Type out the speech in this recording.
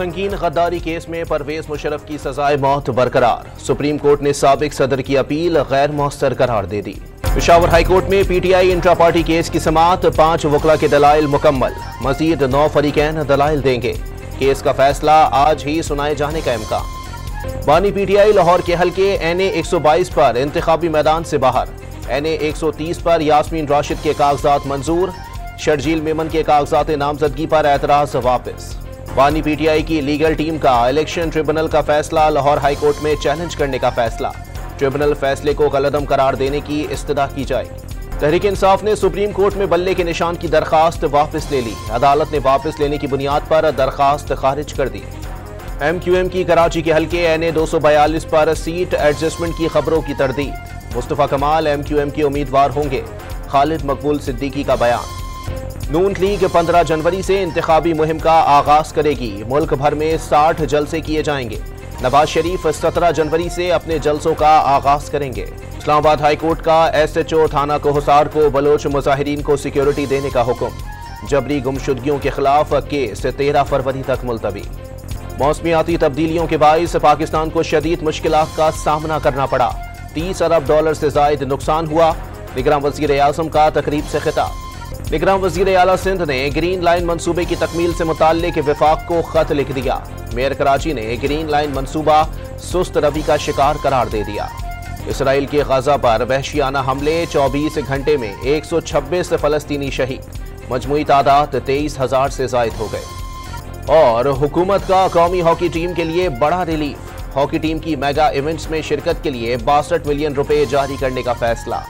संगीन गद्दारी केस में परवेज मुशर्रफ की सजाए मौत बरकरार। सुप्रीम कोर्ट ने साबिक सदर की अपील गैर मौसर करार दे दी। पेशावर हाई कोर्ट में पीटीआई इंट्रा पार्टी केस की समाअत। 5 वकला के दलाइल मुकम्मल। मजीद 9 फरीकैन दलाइल देंगे। केस का फैसला आज ही सुनाए जाने का इम्कान। बानी पीटीआई लाहौर के हल्के NA 122 पर इंतखाबी मैदान से बाहर। NA 130 पर यास्मीन राशिद के कागजात मंजूर। शर्जील मेमन के कागजात नामजदगी पर एतराज वापस। बानी पीटीआई की लीगल टीम का इलेक्शन ट्रिब्यूनल का फैसला। लाहौर हाई कोर्ट में चैलेंज करने का फैसला। ट्रिब्यूनल फैसले को गलतम करार देने की इस्तदा की जाएगी। तहरीक इंसाफ ने सुप्रीम कोर्ट में बल्ले के निशान की दरखास्त वापस ले ली। अदालत ने वापस लेने की बुनियाद पर दरखास्त खारिज कर दी। MQM की कराची के हल्के NA 242 पर सीट एडजस्टमेंट की खबरों की तरदीद। मुस्तफा कमाल MQM के उम्मीदवार होंगे। खालिद मकबूल सिद्दीकी का बयान। नून लीग 15 जनवरी से इंतखाबी मुहिम का आगाज करेगी। मुल्क भर में 60 जलसे किए जाएंगे। नवाज शरीफ 17 जनवरी से अपने जलसों का आगाज करेंगे। इस्लामाबाद हाई कोर्ट का SHO थाना कोहसार को बलोच मुजाहिरीन को सिक्योरिटी देने का हुक्म। जबरी गुमशुदगियों के खिलाफ केस 13 फरवरी तक मुलतवी। मौसमियाती तब्दीलियों के बाइस पाकिस्तान को शदीद मुश्किलात का सामना करना पड़ा। $30 अरब से जायद नुकसान हुआ। निगरान वज़ीर आज़म का तकरीब से खिताब। निगरान वज़ीर आला सिंध ने ग्रीन लाइन मंसूबे की तकमील से मुताल्लिक विफाक को खत लिख दिया। मेयर कराची ने ग्रीन लाइन मंसूबा सुस्त रवि का शिकार करार दे दिया। इसराइल के गजा पर वहशियाना हमले 24 घंटे में 126 फलस्तीनी शहीद। मजमूई तादाद 23,000 से जायद हो गए। और हुकूमत का कौमी हॉकी टीम के लिए बड़ा रिलीफ। हॉकी टीम की मेगा इवेंट्स में शिरकत के लिए 62 मिलियन रुपए जारी करने का फैसला।